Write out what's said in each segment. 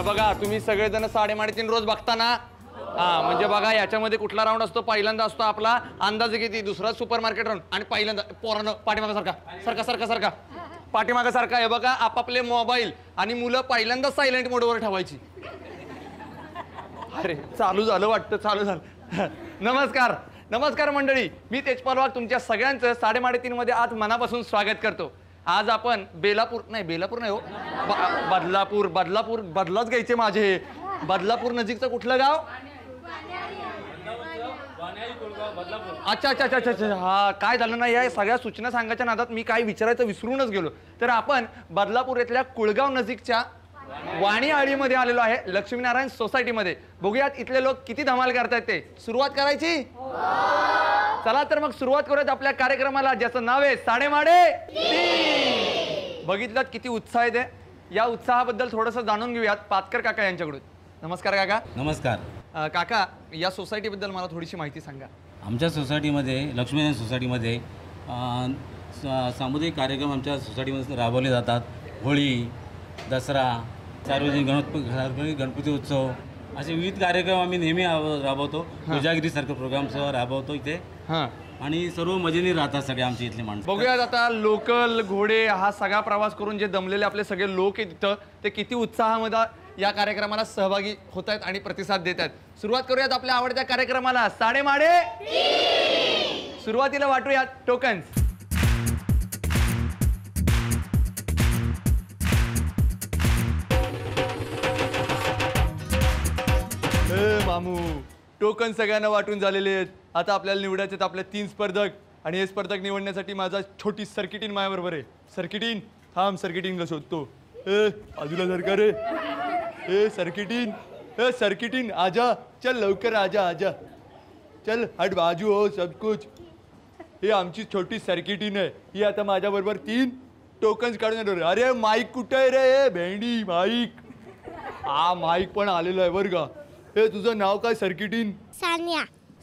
बघा तुम्ही सगळेजण 3:30 रोज बघता ना? हा म्हणजे बघा याच्यामध्ये कुठला राऊंड असतो? पहिल्यांदा असतो आपला अंदाजे किती, दुसरा सुपर मार्केट राऊंड आणि पहिल्यांदा पोरांनो पाठीमागा सारखा पाठीमागा सारखा. हे बघा आपापले मोबाईल आणि मुलं पहिल्यांदा सायलेंट मोडवर ठेवायची. अरे चालू झालं वाटतं, चालू झालं. नमस्कार मंडळी, मी तेजपाल वाघ तुमच्या सगळ्यांचं 3:30 मध्ये आज मनापासून स्वागत करतो. आज आपण बेलापूर नाही हो, बदलापूर बदलाच घ्यायचे माझे. बदलापूर नजीकचं कुठलं गाव? अच्छा. हा काय झालं ना, या सगळ्या सूचना सांगायच्या नादात मी काय विचारायचं विसरूनच गेलो. तर आपण बदलापूर येथल्या कुळगाव नजीकच्या वाणी आळीमध्ये आलेलो आहे, लक्ष्मीनारायण सोसायटीमध्ये. बघूयात इथले लोक किती धमाल करतायत ते. सुरुवात करायची? चला तर मग सुरुवात करूयात आपल्या कार्यक्रमाला, ज्याचं नाव आहे साडेमाडे. बघितलं किती उत्साह आहे ते. या उत्साहाबद्दल थोडंसं जाणून घेऊयात पातकर काका यांच्याकडून. नमस्कार काका. नमस्कार काका, या सोसायटीबद्दल मला थोडीशी माहिती सांगा. आमच्या सोसायटीमध्ये लक्ष्मीनारायण सोसायटीमध्ये सामुदायिक कार्यक्रम आमच्या सोसायटीमध्ये राबवले जातात. होळी, दसरा, सार्वजनिक गणपती उत्सव असे विविध कार्यक्रम आम्ही नेहमी राबवतो. कोजागिरीसारखं प्रोग्रामसह राबवतो इथे. हां, आणि सर्व मजेने राहतात सगळे आमचे इथले माणसं. बघूयात आता लोकल घोडे हा सगळा प्रवास करून जे दमलेले आपले सगळे लोक आहेत तिथं, ते किती उत्साहामध्ये या कार्यक्रमाला सहभागी होत आहेत आणि प्रतिसाद देत आहेत. सुरुवात करूयात आपल्या आवडत्या कार्यक्रमाला, साडेमाडे. सुरुवातीला वाटूयात टोकन्स. मामू, टोकन सगळ्यांना वाटून झालेले आहेत. आता आपल्याला निवडायचे आपले 3 स्पर्धक आणि हे स्पर्धक निवडण्यासाठी माझा छोटी सर्किटीन माझ्याबरोबर आहे. सर्किटीन थांब, सर्किटीनला शोधतो. बाजूला सरकार रे. सर्किटीन आजा, चल लवकर आजा. चल हट बाजू हो सब कुछ. हे आमची छोटी सर्किटीन आहे. ही आता माझ्याबरोबर 3 टोकन्स काढून येणार. अरे माईक कुठे आहे रे भेंडी? माईक. हा माईक पण आलेला आहे बरं का. हे तुझं नाव काय सर्किटीन?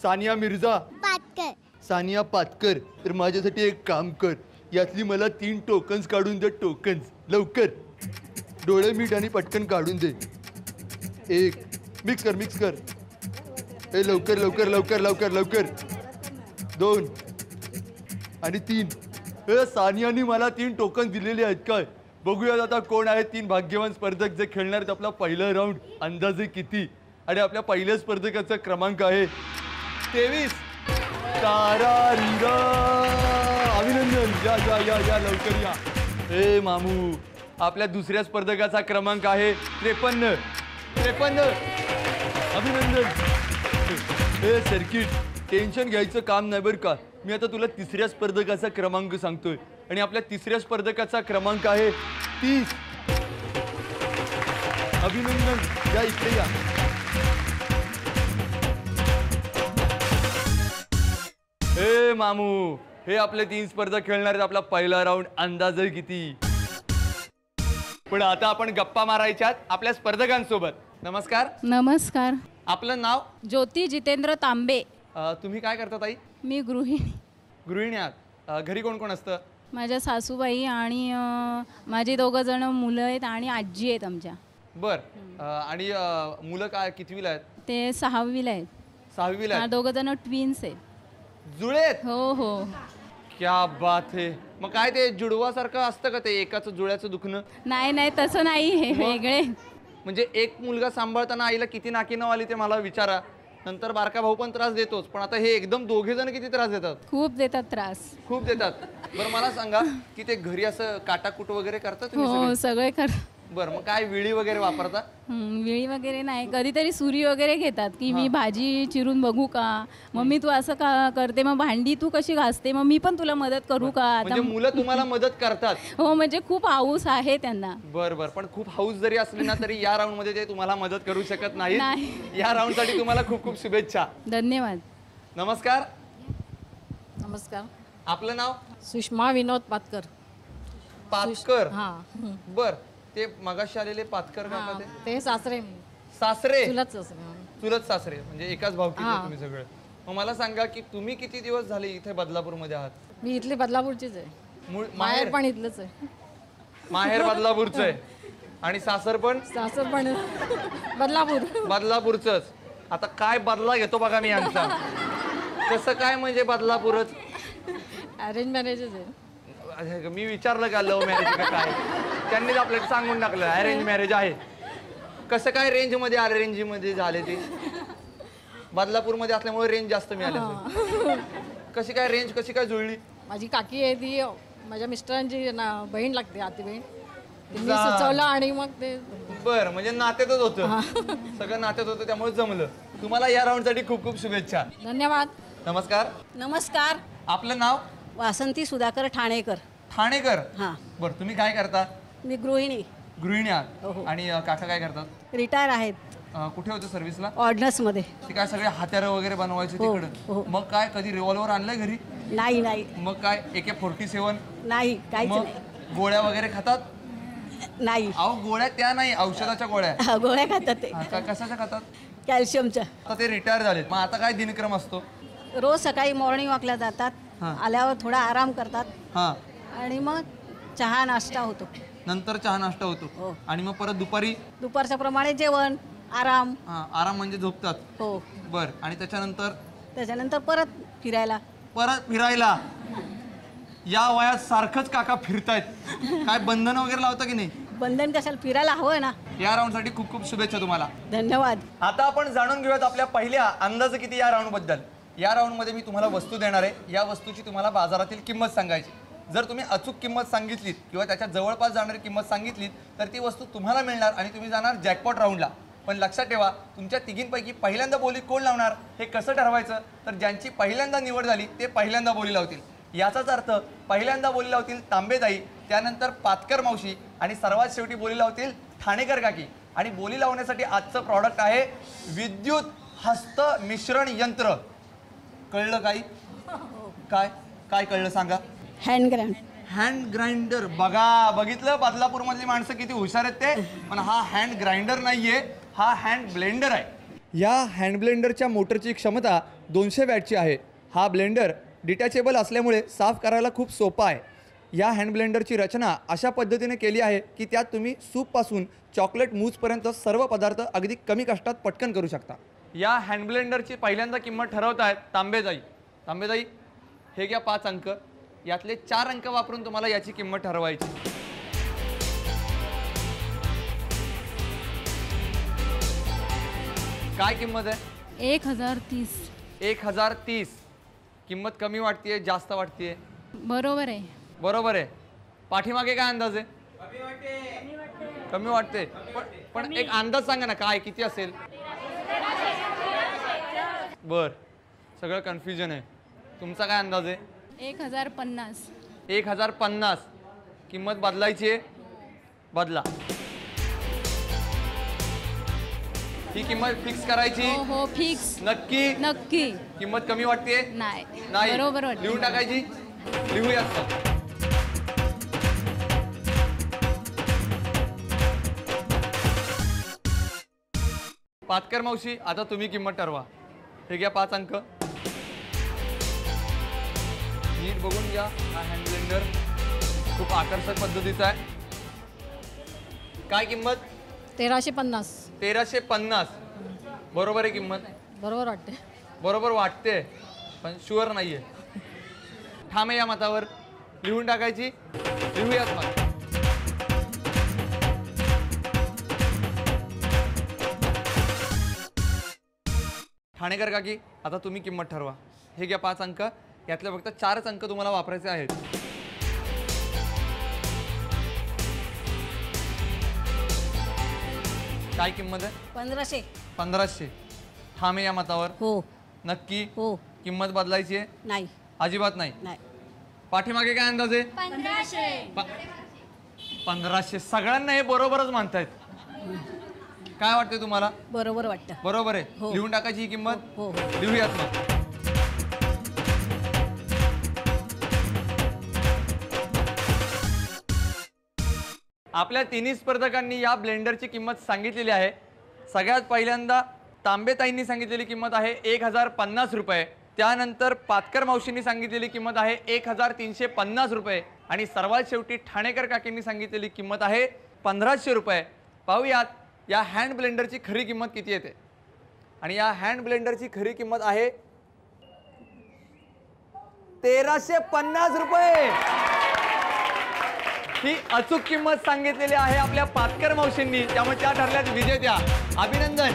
सानिया मिर्झा पातकर. सानिया पातकर. तर माझ्यासाठी एक काम कर, यातली मला 3 टोकन्स काढून दे. टोकन्स लवकर. डोळे मीठ आणि पटकन काढून दे. 1 मिक्स कर. हे लवकर. 2 आणि 3. हे सानियानी मला 3 टोकन दिलेले आहेत काय? बघूयात आता कोण आहेत 3 भाग्यवान स्पर्धक जे खेळणार आहेत आपला पहिला राऊंड. अंदाजे किती? आणि आपल्या पहिल्या स्पर्धकाचा क्रमांक आहे 23. अभिनंदन. या लवकर या. हे मामू, आपल्या दुसऱ्या स्पर्धकाचा क्रमांक आहे 53. अभिनंदन. हे सर्किट, टेन्शन घ्यायचं काम नाही बरं का. मी आता तुला तिसऱ्या स्पर्धकाचा क्रमांक सांगतोय आणि आपल्या तिसऱ्या स्पर्धकाचा क्रमांक आहे 30. अभिनंदन. या इकडे या. हे मामू, हे आपले 3 स्पर्धक खेळणार आहेत आपला पहिला राऊंड. अंदाजे किती? पण आता आपण गप्पा मारायच्यात आपल्या स्पर्धकांसोबत. नमस्कार. आपलं नाव? ज्योती जितेंद्र तांबे. तुम्ही काय करता ताई? मी गृहिणी आहात. घरी कोण कोण असतं? माझ्या सासूबाई आणि माझे 2 जण मुलं आहेत आणि आजी आहेत आमच्या. बर. आणि मुलं काय कितवीला आहेत? ते 6वीला आहेत. 6वीला आहेत. 2 जण ट्विन्स आहेत. जुळेत? हो. क्या बात है. मग काय ते जुडवासारखं असतं का ते एकाच जुळ्याचं दुखणं? नाही तसं नाही, हे वेगळे. म्हणजे एक मुलगा सांभाळताना आईला किती नाकी नऊ आली ते मला विचारा. नंतर बारका भाऊ पण त्रास देतोच, पण आता हे एकदम 2घे जण किती त्रास देतात? खूप देतात त्रास. बरं मला सांगा की ते घरी असं काटाकूट वगैरे करतात? हो सगळे बरं, मग काय विळी वगैरे वापरता? विळी वगैरे नाही, कधीतरी सुरी वगैरे घेतात की मी भाजी चिरून बघू का, मम्मी तू असं का करते, मग भांडी तू कशी घासते, मग मी पण तुला मदत करू का? म्हणजे मुलं तुम्हाला मदत करतात? हो, म्हणजे खूप हाऊस आहे त्यांना. बरं, पण खूप हाऊस जरी असली ना तरी या राऊंड मध्ये ते तुम्हाला मदत करू शकत नाही. या राऊंड साठी तुम्हाला खूप खूप शुभेच्छा. धन्यवाद. नमस्कार. आपलं नाव? सुषमा विनोद पातकर. बर. ते मगाशी आलेले पातकर काका ते सासरे. चुलत सासरे म्हणजे एकाच भावकीचे तुम्ही सगळे. मग मला सांगा की तुम्ही किती दिवस झाले इथे बदलापूर मध्ये आहात? मी इथली बदलापूरचीच आहे. माहेर पण इथलंच आहे. माहेर बदलापूरचं आहे. आणि सासर पण सासर पण बदलापूर. बदलापूरचंच. आता काय बदला घेतो बघा मी यांचा. कसं काय म्हणजे बदलापूरच? अरेंज मॅरेजच आहे. अरे, मी विचारलं का लव्ह मॅरेज का काय? त्यांनीच आपल्याला सांगून टाकलं अरेंज मॅरेज आहे. कसं काय रेंज मध्ये अरेंज मध्ये झाले ते? बदलापूरमध्ये असल्यामुळे रेंज जास्त मिळाली असेल. कशी काय रेंज कशी काय जुळली? माझी काकी आहे ती माझ्या मिस्टरांची बहीण लागते, आती बहीण. तिने सुचवलं आणि मग ते बर, म्हणजे नात्यातच होतं. सगळं नात्यात होतं त्यामुळे जमलं. तुम्हाला या राऊंड साठी खूप खूप शुभेच्छा. धन्यवाद. नमस्कार. नमस्कार. आपलं नाव? वासंती सुधाकर ठाणेकर. ठाणेकर. हां. बर, तुम्ही काय करता? मी गृहिणी. गृहिणी हो, आहात. हो. आणि काका काय करतात? रिटायर आहेत कुठे होते सर्व्हिसला? ऑर्डनर्समध्ये. ते काय सगळे हत्यारं वगैरे बनवायचे हो, तिकडं? हो. मग काय कधी रिव्हॉल्वर आणलंय घरी? नाही नाही मग काय AK-47? नाही काहीच मग नाही. गोळ्या वगैरे खातात? नाही. अहो गोळ्या त्या नाही, औषधाच्या गोळ्या. गोळ्या खातात ते हा, कशाच्या खातात? कॅल्शियमच्या. आता ते रिटायर झालेत, मग आता काय दिनक्रम असतो? रोज सकाळी मॉर्निंग वॉकला जातात. हां. आल्यावर थोडा आराम करतात हा, आणि मग चहा नाश्ता होतो. नंतर चहा नाश्ता होतो. हो. आणि मग परत दुपारी? दुपारच्या प्रमाणे जेवण, आराम. हा, आराम म्हणजे झोपतात. हो. बर, आणि त्याच्यानंतर? त्याच्यानंतर परत फिरायला. परत फिरायला. या वयात सारखंच काका फिरतायत. काय बंधन वगैरे लावता की नाही? बंधन कशाला, फिरायला हवं ना. या राऊंड साठी खूप खूप शुभेच्छा तुम्हाला. धन्यवाद. आता आपण जाणून घेऊयात आपल्या पहिल्या अंदाज किती या राऊंड बद्दल. या राऊंड मध्ये मी तुम्हाला वस्तू देणार आहे. या वस्तूची तुम्हाला बाजारातील किंमत सांगायची. जर तुम्ही अचूक किंमत सांगितलीत किंवा त्याच्या जवळपास जाणारी किंमत सांगितलीत तर ती वस्तू तुम्हाला मिळणार आणि तुम्ही जाणार जॅकपॉट राऊंडला. पण लक्षात ठेवा, तुमच्या तिघींपैकी पहिल्यांदा बोली कोण लावणार हे कसं ठरवायचं? तर ज्यांची पहिल्यांदा निवड झाली ते पहिल्यांदा बोली लावतील. याचाच अर्थ पहिल्यांदा बोली लावतील तांबेताई, त्यानंतर पातकर मावशी आणि सर्वात शेवटी बोली लावतील ठाणेकर काकी. आणि बोली लावण्यासाठी आजचं प्रॉडक्ट आहे विद्युत हस्त मिश्रण यंत्र. कळलं काही? काय काय कळलं सांगा? Hand grand. Hand grinder. बघा, बघितलं बदलापूरमधली माणसं किती हुशार आहेत ते. पण हा हँड ग्राइंडर नाहीये, हा हँड ब्लेंडर आहे. या हँड ब्लेंडरच्या मोटरची क्षमता 200 वॅटची आहे. हा ब्लेंडर डिटॅचेबल असल्यामुळे साफ करायला खूप सोपा आहे. या हँड ब्लेंडरची रचना अशा पद्धतीने केली आहे की त्यात तुम्ही सूपपासून चॉकलेट मूजपर्यंत सर्व पदार्थ अगदी कमी कष्टात पटकन करू शकता. या हँड ब्लेंडरची पहिल्यांदा किंमत ठरवत आहेत तांबेताई. तांबेताई, हे घ्या 5 अंक. यातले 4 अंक वापरून तुम्हाला याची किंमत ठरवायची. काय किंमत आहे? 1030. 1030. किंमत कमी वाटतेय जास्त वाटतेय? बरोबर आहे. बरोबर आहे. पाठीमागे काय अंदाज आहे? कमी वाटते. पण एक अंदाज सांगा ना, काय किती असेल? बर, सगळं कन्फ्युजन आहे. तुमचा काय अंदाज आहे? 1050. 1050. किंमत बदलायची आहे? बदला. ही किंमत फिक्स करायची? हो हो, फिक्स. नक्की? नक्की. किंमत कमी वाटते? नाही. नाही. बरोबर वाटते. लिहून टाकायची? लिहूयात मग. पातकर मावशी, आता तुम्ही किंमत ठरवा. हे घ्या 5 अंक. नीट बघून घ्या. हा हँड ब्लेंडर खूप आकर्षक पद्धतीचा आहे. काय किंमत? 1350. 1350. बरोबर आहे किंमत? बरोबर वाटते. बरोबर वाटते पण शुअर नाहीये. ठाम आहे या मतावर? लिहून टाकायची? लिहूयात मग. ठाणेकर काकी, आता तुम्ही किंमत ठरवा. हे घ्या 5 अंक. यातले फक्त 4च अंक तुम्हाला वापरायचे आहेत. काय किंमत आहे? 1500. 1500. ठाम आहे या मतावर? हो नक्की? हो. किंमत बदलायची आहे? नाही अजिबात नाही. नाही. पाठीमागे काय अंदाज आहे? 1500. सगळ्यांना हे बरोबरच म्हणतायत. काय वाटतंय तुम्हाला? बरोबर वाटतं. बरोबर आहे. हो. लिहून टाकायची ही किंमत? हो हो. लिहूयात मग. आपल्या तिन्ही स्पर्धकांनी या ब्लेंडरची किंमत सांगितलेली आहे. सगळ्यात पहिल्यांदा तांबेताईंनी सांगितलेली किंमत आहे 1050 रुपये. त्यानंतर पातकर मावशींनी सांगितलेली किंमत आहे 1350 रुपये. आणि सर्वात शेवटी ठाणेकर काकींनी सांगितलेली किंमत आहे 1500 रुपये. पाहूयात या हँड ब्लेंडरची खरी किंमत किती येते. आणि या हँड ब्लेंडरची खरी किंमत आहे 1350 रुपये. ही अचूक किंमत सांगितलेली आहे आपल्या पातकर मावशींनी, त्यामुळे त्या ठरल्यात विजेत्या. अभिनंदन.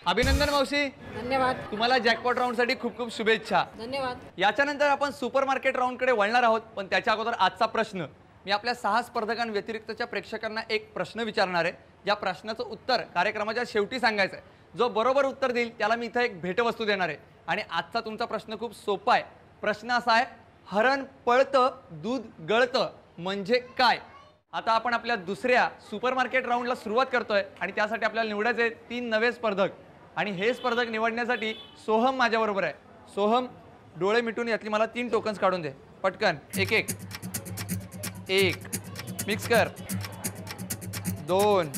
अभिनंदन मावशी, धन्यवाद. तुम्हाला जॅकपॉट राऊंडसाठी खूप खूप शुभेच्छा. धन्यवाद. याच्यानंतर आपण सुपर मार्केट राऊंडकडे वळणार आहोत, पण त्याच्या अगोदर आजचा प्रश्न. मी आपल्या 6 स्पर्धकांव्यतिरिक्तच्या प्रेक्षकांना एक प्रश्न विचारणार आहे. या प्रश्नाचं उत्तर कार्यक्रमाच्या शेवटी सांगायचं आहे. जो बरोबर उत्तर देईल त्याला मी इथं एक भेटवस्तू देणार आहे. आणि आजचा तुमचा प्रश्न खूप सोपा आहे. प्रश्न असा आहे, हरण पळतं दूध गळतं म्हणजे काय. आता आपण आपल्या दुसऱ्या सुपर मार्केट राऊंडला सुरुवात करतोय आणि त्यासाठी आपल्याला निवडायचे 3 नवे स्पर्धक. आणि हे स्पर्धक निवडण्यासाठी सोहम माझ्याबरोबर आहे. सोहम, डोळे मिटून यातली मला 3 टोकन्स काढून दे पटकन. एक एक एक मिक्स कर. 2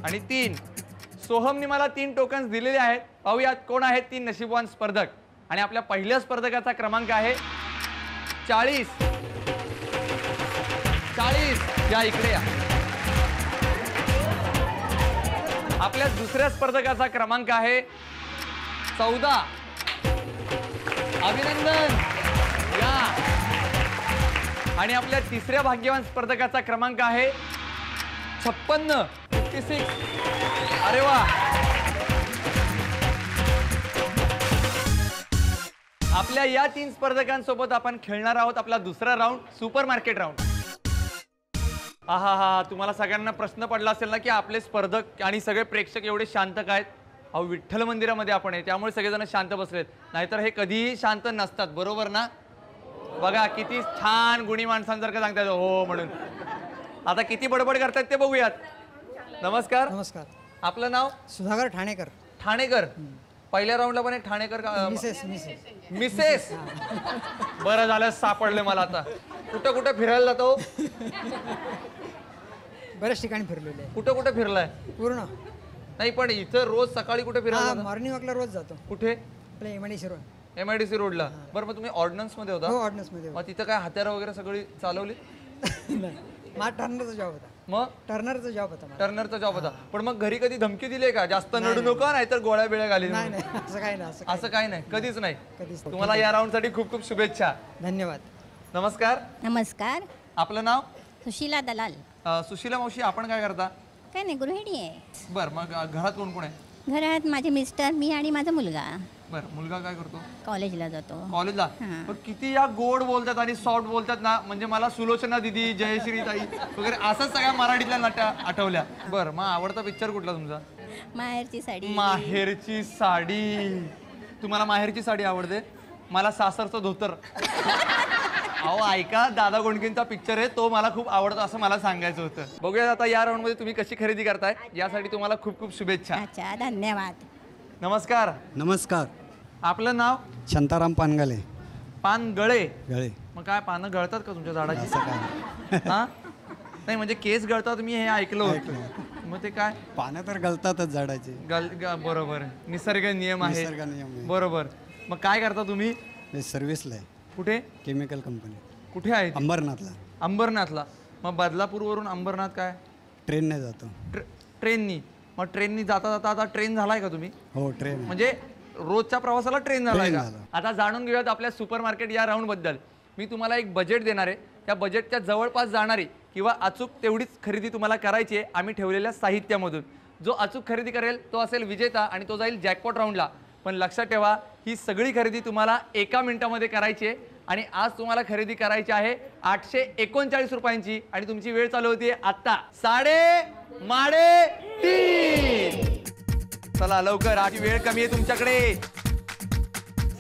आणि 3. सोहमने मला 3 टोकन्स दिलेले आहेत. पाहूयात कोण आहेत 3 नशीबवान स्पर्धक. आणि आपल्या पहिल्या स्पर्धकाचा क्रमांक आहे 40. 40 या इकडे या. आपल्या दुसऱ्या स्पर्धकाचा क्रमांक आहे 14. अभिनंदन या. आणि आपल्या तिसऱ्या भाग्यवान स्पर्धकाचा क्रमांक आहे 56. 56. अरे वा. आपल्या या 3 स्पर्धकांसोबत आपण खेळणार आहोत आपला दुसरा राऊंड, सुपर मार्केट राऊंड. हा तुम्हाला सगळ्यांना प्रश्न पडला असेल ना की आपले स्पर्धक आणि सगळे प्रेक्षक एवढे शांत काय. अहो, विठ्ठल मंदिरामध्ये आपण आहे त्यामुळे सगळेजण शांत बसलेत, नाहीतर हे कधीही शांत नसतात. बरोबर ना. बघा किती छान गुणी माणसांसारखं सांगतात हो म्हणून. आता किती बडबड करतात ते बघूयात. नमस्कार. नमस्कार. आपलं नाव? सुधाकर ठाणेकर. ठाणेकर. पहिल्या राऊंडला पण ठाणेकर का मिसेस. मिसेस. बरं झालं सापडले मला. आता कुठं कुठं फिरायला जातो? बऱ्याच ठिकाणी फिरलेले आहे. कुठं कुठं फिरलाय? पूर्ण नाही पण इथं रोज सकाळी कुठे फिरायला जाता? मॉर्निंग वॉकला रोज जातो. कुठे? आपल्या MIDC रोड. MIDC रोडला. बरं, मग तुम्ही ऑर्डिनन्स मध्ये होता? हो, ऑर्डिनन्स मध्ये. मग तिथं काय हत्यारं वगैरे सगळी चालवली? नाही, माझा टर्नरचा जॉब होता. मग टर्नरचा जॉब होता माझा. टर्नरचा जॉब होता. पण मग घरी कधी धमकी दिली का जास्त नडू नका नाहीतर गोळ्या बिळ्या घाली? नाही नाही, असं काही नाही. असं काही नाही, कधीच नाही. कधीच. तुम्हाला या राऊंड साठी खूप खूप शुभेच्छा. धन्यवाद. नमस्कार. नमस्कार. आपलं नाव? सुशीला दलाल. सुशीला मावशी, आपण काय करता? काय नाही, गृहिणी आहे. बर, मग घरात कोण कोण आहे? घरात माझे मिस्टर, मी आणि माझा मुलगा. बर, मुलगा काय करतो? कॉलेजला जातो. कॉलेजला. हां. पण किती या गोड बोलतात आणि सॉफ्ट बोलतात ना, म्हणजे मला सुलोचना दिदी, जयश्री ताई वगैरे असंच सगळ्या मराठीतल्या नट्या आठवल्या. बर, मग आवडता पिक्चर कुठला तुमचा? माहेरची साडी. माहेरची साडी. तुम्हाला माहेरची साडी आवडते? मला सासरचं धोतर. अहो ऐका, दादा गोंडकेंचा पिक्चर आहे तो मला खूप आवडतो असं मला सांगायचं होतं. बघूया आता या राऊंड मध्ये तुम्ही कशी खरेदी करताय, यासाठी तुम्हाला खूप खूप शुभेच्छा. अच्छा, धन्यवाद. नमस्कार. नमस्कार. आपलं नाव? शांताराम पानगले. पानगळे. गळे. मग काय पानं गळतात का तुमच्या झाडाची? असं काय हा नाही, म्हणजे केस गळतात मी हे ऐकलं होतं. मग ते काय? पानं तर गळतातच झाडाचे. बरोबर, निसर्ग नियम आहे. निसर्ग नियम आहे. बरोबर. मग काय करता तुम्ही? मी सर्व्हिसला आहे. कुठे? Chemical company. कुठे आहे? अंबरनाथला. अंबरनाथला. मग बदलापूरवरून अंबरनाथ काय? ट्रेनने जातो. ट्रेननी. मग ट्रेननी जाता जाता आता ट्रेन झालाय का तुम्ही? हो, ट्रेन. म्हणजे रोजच्या प्रवासाला ट्रेन झालाय ट्रेन का? झाला. आता जाणून घेऊयात आपल्या सुपर मार्केट या राऊंड बद्दल. मी तुम्हाला एक बजेट देणार आहे. त्या बजेटच्या जवळपास जाणारी किंवा अचूक तेवढीच खरेदी तुम्हाला करायची आहे आम्ही ठेवलेल्या साहित्यामधून. जो अचूक खरेदी करेल तो असेल विजेता आणि तो जाईल जॅकपॉट राऊंडला. पण लक्षात ठेवा, ही सगळी खरेदी तुम्हाला 1 मिनिटामध्ये करायची आहे. आणि आज तुम्हाला खरेदी करायची आहे 839 रुपयांची आणि तुमची वेळ चालू होती आता 3:30. चला लवकर, आधी वेळ कमी आहे तुमच्याकडे.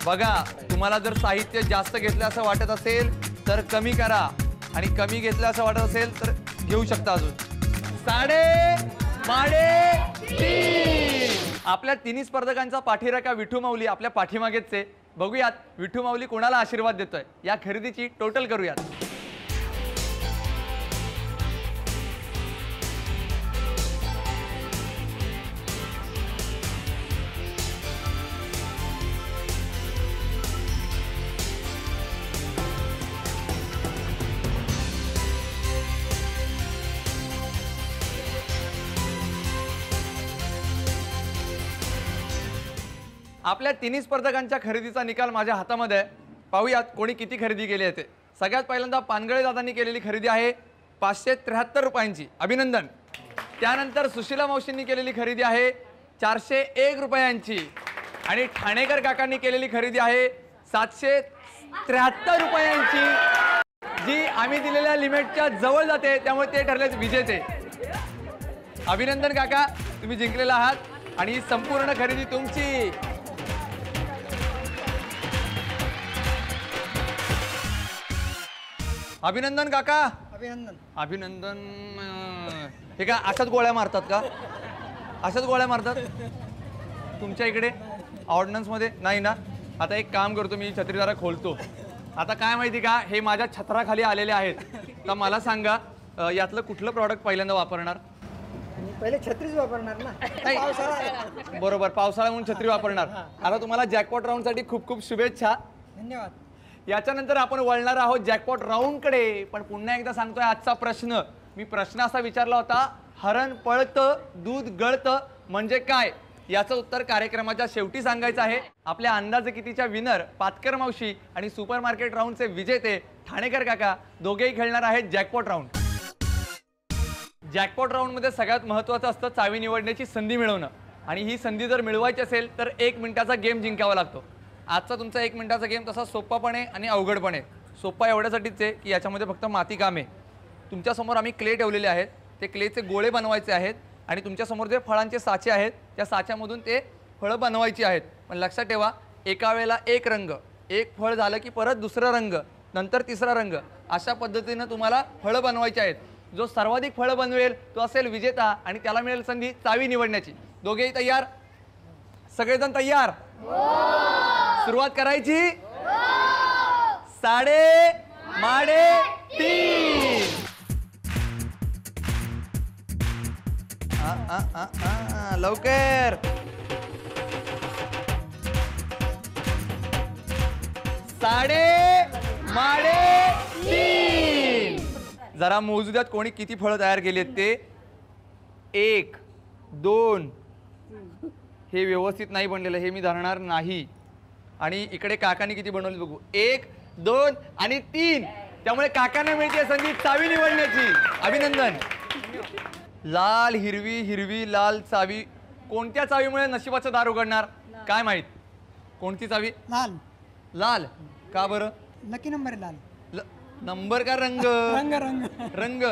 बघा, तुम्हाला जर साहित्य जास्त घेतलं असं वाटत असेल तर कमी करा आणि कमी घेतलं असं वाटत असेल तर घेऊ शकता अजून. 3:30. आपल्या तिन्ही स्पर्धकांचा पाठीराखा विठू माऊली आपल्या पाठीमागेच आहे. बघूयात विठू माऊली कोणाला आशीर्वाद देतोय. या खरेदीची टोटल करूयात. आपल्या तिन्ही स्पर्धकांच्या खरेदीचा निकाल माझ्या हातामध्ये आहे. पाहूयात कोणी किती खरेदी केली आहे ते. सगळ्यात पहिल्यांदा पानगळे दादांनी केलेली खरेदी आहे 573 रुपयांची, अभिनंदन. त्यानंतर सुशीला मावशींनी केलेली खरेदी आहे 401 रुपयांची आणि ठाणेकर काकांनी केलेली खरेदी आहे 773 रुपयांची, जी आम्ही दिलेल्या लिमिटच्या जवळ जाते, त्यामुळे ते ठरलेच विजेते. अभिनंदन काका, तुम्ही जिंकलेला आहात आणि ही संपूर्ण खरेदी तुमची. अभिनंदन काका. अभिनंदन. अभिनंदन. हे काय अशाच गोळ्या मारतात का? अशाच गोळ्या मारतात तुमच्या इकडे ऑर्डनन्समध्ये नाही ना? आता एक काम करतो, मी छत्री जरा खोलतो. आता काय माहिती का, हे माझ्या छत्राखाली आलेले आहेत, तर मला सांगा यातलं कुठलं प्रॉडक्ट पहिल्यांदा वापरणार? मी पहिले छत्रीच वापरणार ना. नाही. पावसाळा. बरोबर, पावसाळा म्हणून छत्री वापरणार. आता तुम्हाला जॅकपॉट राऊंडसाठी खूप खूप शुभेच्छा. धन्यवाद. याच्यानंतर आपण वळणार आहोत जॅकपॉट राऊंडकडे. पण पुन्हा एकदा सांगतोय आजचा प्रश्न. मी प्रश्न असा विचारला होता, हरण पळतं दूध गळतं म्हणजे काय? याचं उत्तर कार्यक्रमाच्या शेवटी सांगायचं आहे. आपल्या अंदाजे कितीच्या विनर पातकर मावशी आणि सुपर मार्केट राऊंडचे विजेते ठाणेकर काका दोघेही खेळणार आहेत जॅकपॉट राऊंड. जॅकपॉट राऊंडमध्ये सगळ्यात महत्त्वाचं असतं चावी निवडण्याची संधी मिळवणं. आणि ही संधी जर मिळवायची असेल तर 1 मिनिटाचा गेम जिंकावा लागतो. आजचा तुमचा 1 मिनिटाचा गेम तसा सोपा पण आहे आणि अवघड पण आहे. सोपा एवढ्यासाठीच आहे की याच्यामध्ये फक्त माती काम आहे. तुमच्यासमोर आम्ही क्ले ठेवलेले आहेत, ते क्लेचे गोळे बनवायचे आहेत आणि तुमच्यासमोर जे फळांचे साचे आहेत त्या साच्यामधून ते फळं बनवायची आहेत. पण लक्षात ठेवा, एका वेळेला एक रंग, एक फळ झालं की परत दुसरा रंग, नंतर तिसरा रंग, अशा पद्धतीनं तुम्हाला फळं बनवायची आहेत. जो सर्वाधिक फळं बनवेल तो असेल विजेता आणि त्याला मिळेल संधी चावी निवडण्याची. दोघेही तयार? सगळेजण तयार? सुरुवात करायची? 3:30. लवकर. 3:30. जरा मोजू द्यात कोणी किती फळं तयार केली आहेत ते. 1, 2. हे व्यवस्थित नाही बनलेलं, हे मी धरणार नाही. आणि इकडे काकांनी किती बनवले बघू. 1, 2 आणि 3. त्यामुळे काकांना मिळते संधी चावी निवडण्याची. अभिनंदन. लाल हिरवी हिरवी लाल चावी. कोणत्या चावीमुळे नशिबाचं दार उघडणार काय माहित? कोणती चावी? लाल. लाल का बरं? लकी नंबर लाल. नंबर का रंग? रंग रंग रंग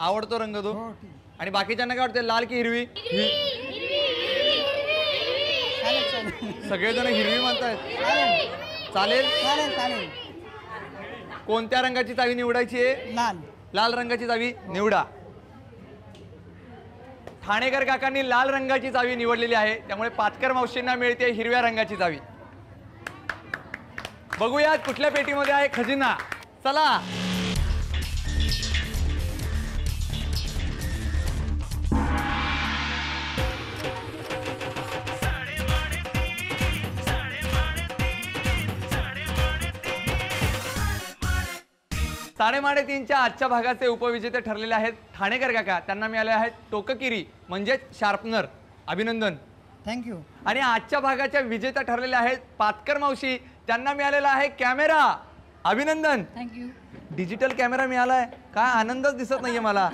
आवडतो रंग तो. हो, ठीक. आणि बाकीच्यांना काय वाटते, लाल की हिरवी? सगळेजण हिरवी म्हणतायत. चालेल चालेल चालेल. कोणत्या रंगाची चावी निवडायची आहे? लाल. लाल रंगाची चावी निवडा. ठाणेकर काकांनी लाल रंगाची चावी निवडलेली आहे, त्यामुळे पातकर मावशींना मिळते हिरव्या रंगाची चावी. बघूयात कुठल्या पेटीमध्ये आहे खजिना. चला. साडेमाडेतीनच्या आजच्या भागाचे उपविजेते ठरलेले आहेत ठाणेकर काका. त्यांना मिळाले आहेत टोककिरी म्हणजेच शार्पनर. अभिनंदन. थँक्यू. आणि आजच्या भागाच्या विजेत्या ठरलेल्या आहेत पातकर मावशी. त्यांना मिळालेला आहे कॅमेरा. अभिनंदन. थँक्यू. डिजिटल कॅमेरा मिळालाय. काय आनंदच दिसत नाहीये मला.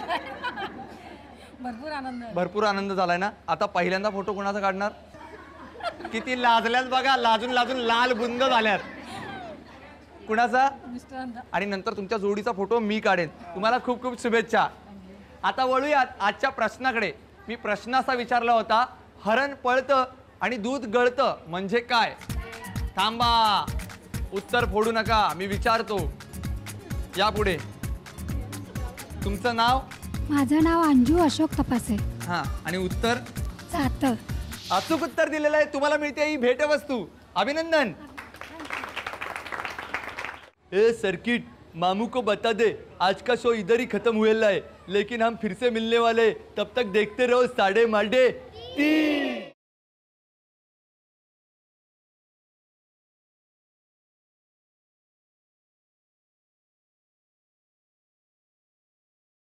भरपूर आनंद. भरपूर आनंद झालाय ना. आता पहिल्यांदा फोटो कोणाचा काढणार? किती लाजल्यात बघा, लाजून लाजून लाल बुंद झाल्यात. कुणाचा? मिस्टरांचा. आणि नंतर तुमच्या जोडीचा फोटो मी काढेन. तुम्हाला खूप खूप शुभेच्छा. आता वळूयात आजच्या प्रश्नाकडे. मी प्रश्न असा विचारला होता, हरण पळतं आणि दूध गळतं म्हणजे काय? थांबा, उत्तर फोडू नका, मी विचारतो. या पुढे. तुमचं नाव? माझं नाव अंजू अशोक तपासे. हां. आणि उत्तर? सातर. अचूक उत्तर दिलेलं आहे. तुम्हाला मिळते ही भेटवस्तू. अभिनंदन. ए सर्किट, मामू को बता दे आज का शो इधर ही खत्म हुए है, लेकिन हम फिर से मिलने वाले. तब तक देखते रहो 3:30.